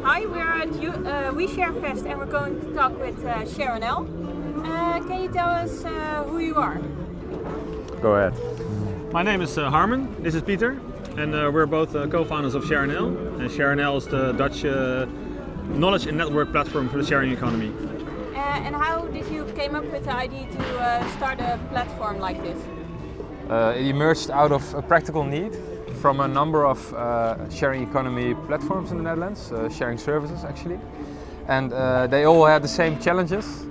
Hi, we are at We Share Fest and we're going to talk with ShareNL. Can you tell us who you are? Go ahead. My name is Harmen, this is Pieter, and we're both co-founders of ShareNL. And ShareNL is the Dutch knowledge and network platform for the sharing economy. And how did you came up with the idea to start a platform like this? It emerged out of a practical need from a number of sharing economy platforms in the Netherlands, sharing services actually. And they all had the same challenges.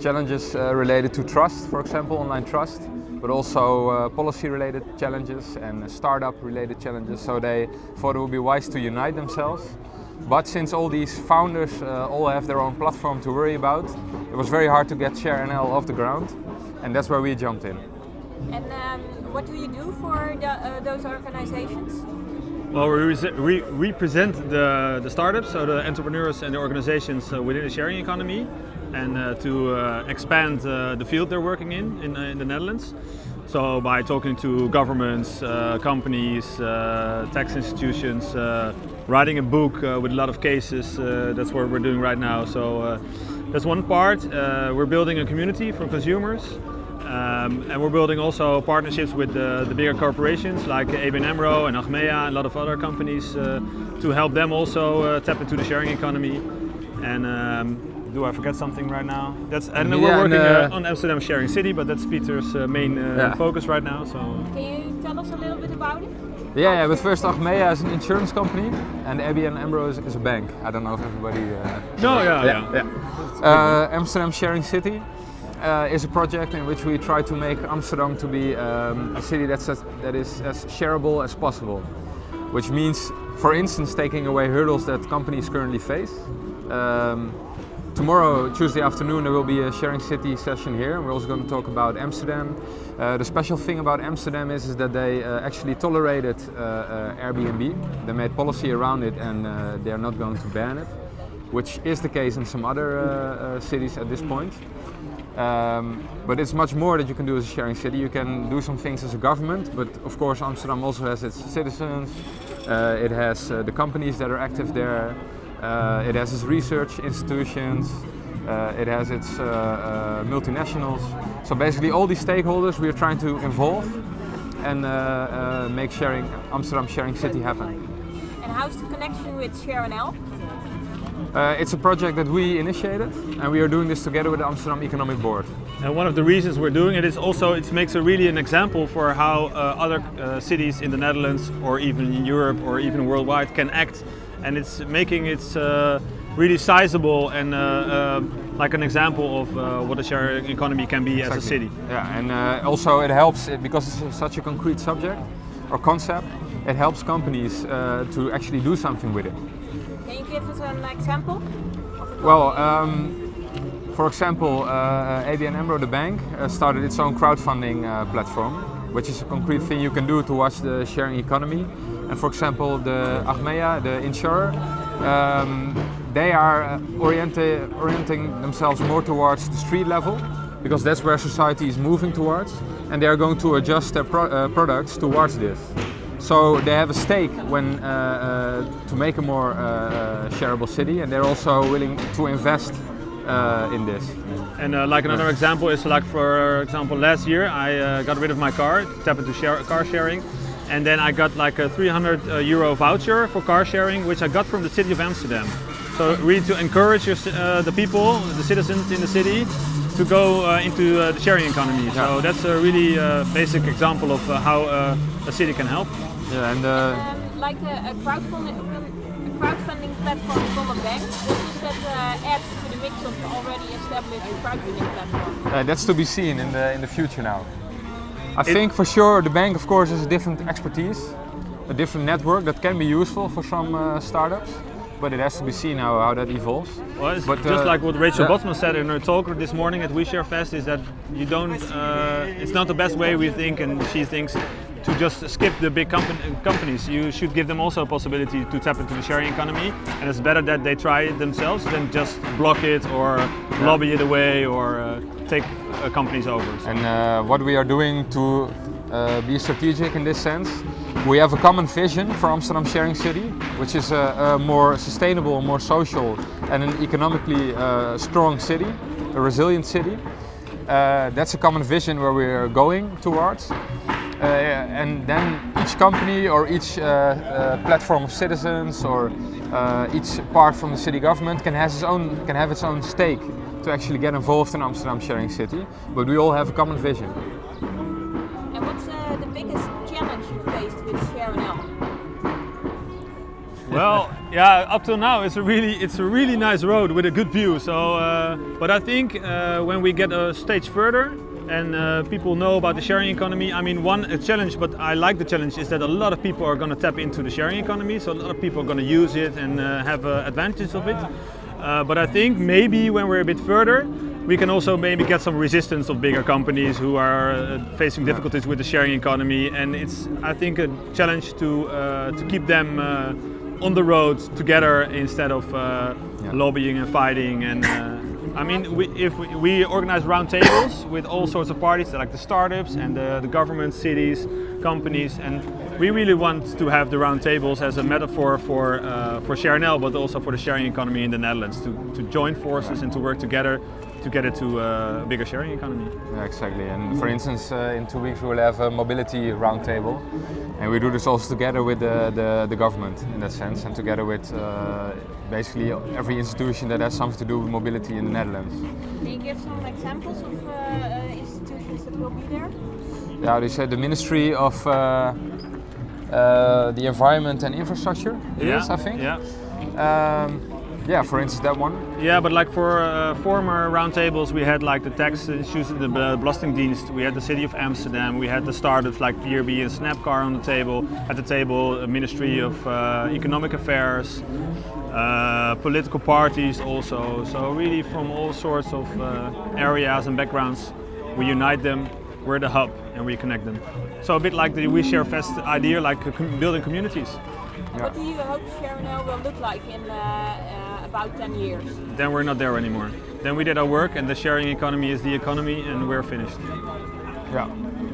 Challenges related to trust, for example, online trust, but also policy-related challenges and startup-related challenges. So they thought it would be wise to unite themselves. But since all these founders all have their own platform to worry about, it was very hard to get ShareNL off the ground, and that's where we jumped in. And what do you do for those organizations? Well, we represent the startups, so the entrepreneurs and the organizations within the sharing economy, and to expand the field they're working in the Netherlands. So by talking to governments, companies, tax institutions, writing a book with a lot of cases, that's what we're doing right now. So that's one part. We're building a community for consumers. And we're building also partnerships with the bigger corporations like ABN AMRO and Achmea and a lot of other companies to help them also tap into the sharing economy. And do I forget something right now? We're working on Amsterdam Sharing City, but that's Pieter's main focus right now. So can you tell us a little bit about it? Yeah, but first Achmea is an insurance company and ABN AMRO is a bank. I don't know if everybody... Amsterdam Sharing City is a project in which we try to make Amsterdam to be a city that is as shareable as possible. Which means, for instance, taking away hurdles that companies currently face. Tomorrow, Tuesday afternoon, there will be a Sharing City session here. We're also going to talk about Amsterdam. The special thing about Amsterdam is that they actually tolerated Airbnb. They made policy around it and they are not going to ban it, which is the case in some other cities at this point. But it's much more that you can do as a sharing city. You can do some things as a government, but of course Amsterdam also has its citizens, it has the companies that are active there, it has its research institutions, it has its multinationals. So basically all these stakeholders we are trying to involve and make Amsterdam Sharing City happen. And how's the connection with ShareNL? It's a project that we initiated and we are doing this together with the Amsterdam Economic Board. And one of the reasons we're doing it is also it makes really an example for how other cities in the Netherlands or even in Europe or even worldwide can act, and it's making it really sizable and like an example of what a sharing economy can be as a city. Yeah, and also it helps because it's such a concrete subject or concept. It helps companies to actually do something with it. Can you give us an example? Well, for example, ABN AMRO, the bank, started its own crowdfunding platform, which is a concrete thing you can do towards the sharing economy. And for example, the Achmea, the insurer, they are orienting themselves more towards the street level, because that's where society is moving towards, and they are going to adjust their products towards this. So they have a stake when to make a more shareable city, and they're also willing to invest in this. And like another example is like, for example, last year I got rid of my car, tap into car sharing, and then I got like a €300 voucher for car sharing, which I got from the city of Amsterdam. So really to encourage the people, the citizens in the city, to go into the sharing economy. Yeah. So that's a really basic example of how a city can help. Yeah, and like a crowdfunding platform from a bank, does that add to the mix of already established crowdfunding platform? That's to be seen in the future now. I think for sure the bank, of course, has a different expertise, a different network that can be useful for some startups. But it has to be seen how that evolves. Well, it's just like what Rachel Botsman said in her talk this morning at We Share Fest, is that you don't. It's not the best way we think, and she thinks, to just skip the big companies. You should give them also a possibility to tap into the sharing economy, and it's better that they try it themselves than just block it or lobby it away or take companies over. So. And what we are doing to be strategic in this sense. We have a common vision for Amsterdam Sharing City, which is a more sustainable, more social and an economically strong city, a resilient city. That's a common vision where we're going towards. And then each company or each platform of citizens or each part from the city government can have its own stake to actually get involved in Amsterdam Sharing City, but we all have a common vision. And what's the biggest challenge you faced with ShareNL? Well, yeah, up till now it's a really nice road with a good view. So, but I think when we get a stage further and people know about the sharing economy, I mean, a challenge, but I like the challenge, is that a lot of people are going to tap into the sharing economy. So a lot of people are going to use it and have advantages of it. But I think maybe when we're a bit further, we can also maybe get some resistance of bigger companies who are facing difficulties with the sharing economy, and it's, I think, a challenge to keep them on the road together instead of lobbying and fighting. And I mean, if we organize roundtables with all sorts of parties, like the startups and the government, cities, companies, and we really want to have the roundtables as a metaphor for ShareNL, but also for the sharing economy in the Netherlands, to join forces and to work together to get it to a bigger sharing economy. Yeah, exactly. And for instance, in 2 weeks we will have a mobility roundtable, and we do this also together with the government in that sense, and together with basically every institution that has something to do with mobility in the Netherlands. Can you give some examples of institutions that will be there? Yeah, they said the Ministry of the Environment and Infrastructure. Yes, I think. Yeah. Yeah, for instance, that one. Yeah, but like for former roundtables, we had like the tax issues, the Belastingdienst, we had the City of Amsterdam, we had the startups like PRB and Snapcar on the table. At the table, the Ministry of Economic Affairs, political parties also. So really from all sorts of areas and backgrounds, we unite them, we're the hub, and we connect them. So a bit like the We Share Fest idea, like building communities. Yeah. What do you hope ShareNL will look like in about 10 years? Then we're not there anymore. Then we did our work and the sharing economy is the economy and we're finished. Yeah,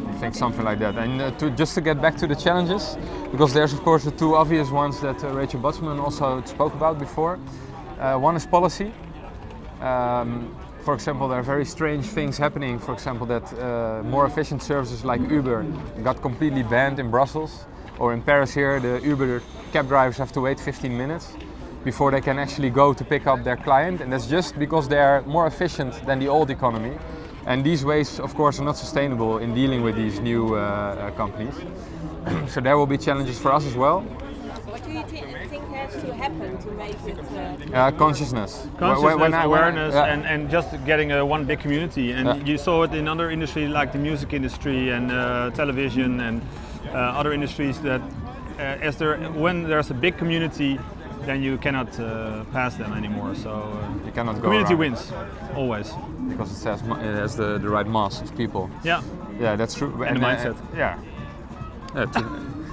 I think something like that. And just to get back to the challenges, because there's of course the two obvious ones that Rachel Botsman also spoke about before. One is policy. For example, there are very strange things happening. For example, that more efficient services like Uber got completely banned in Brussels. Or in Paris here, the Uber cab drivers have to wait 15 minutes before they can actually go to pick up their client, and that's just because they are more efficient than the old economy. And these ways, of course, are not sustainable in dealing with these new companies. So there will be challenges for us as well. What do you think has to happen to make it? Consciousness. Awareness, and just getting one big community. And you saw it in other industries like the music industry and television and other industries that when there's a big community, then you cannot pass them anymore. So you cannot go community around. Wins always because it has the right mass of people. Yeah, yeah, that's true. And the mindset. Yeah,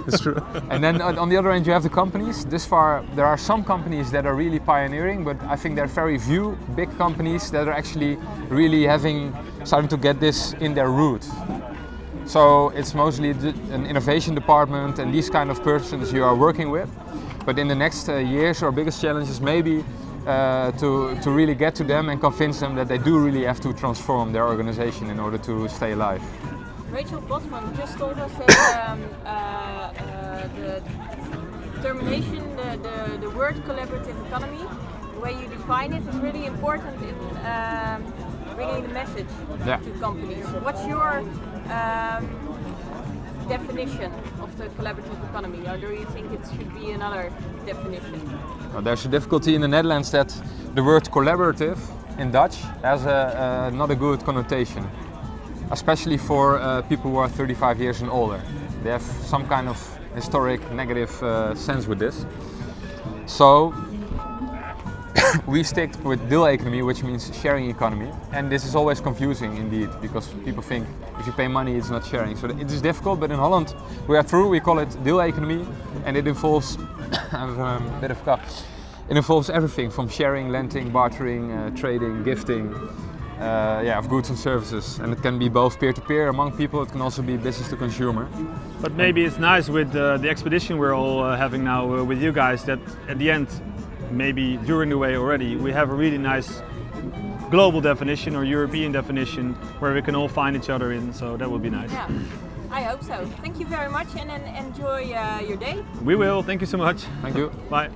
it's true. And then on the other end, you have the companies. This far, there are some companies that are really pioneering, but I think there are very few big companies that are actually really starting to get this in their roots. So it's mostly an innovation department and these kind of persons you are working with. But in the next years, our biggest challenge is maybe to really get to them and convince them that they do really have to transform their organization in order to stay alive. Rachel Botsman just told us that the termination, the word collaborative economy, the way you define it, is really important in bringing the message to companies. What's your definition of the collaborative economy, or do you think it should be another definition? Well, there's a difficulty in the Netherlands that the word collaborative in Dutch has not a good connotation, especially for people who are 35 years and older. They have some kind of historic negative sense with this. So we stick with deeleconomie, which means sharing economy, and this is always confusing indeed, because people think if you pay money it's not sharing. So it is difficult, but in Holland we are through, we call it deeleconomie, and it involves I have a bit of cough. It involves everything from sharing, lending, bartering, trading, gifting, of goods and services, and it can be both peer-to-peer among people. It can also be business to consumer. But maybe it's nice with the expedition we're all having now with you guys that at the end, maybe during the way already, we have a really nice global definition or European definition where we can all find each other in. So that would be nice. Yeah, I hope so. Thank you very much, and enjoy your day. We will. Thank you so much. Thank you. Bye.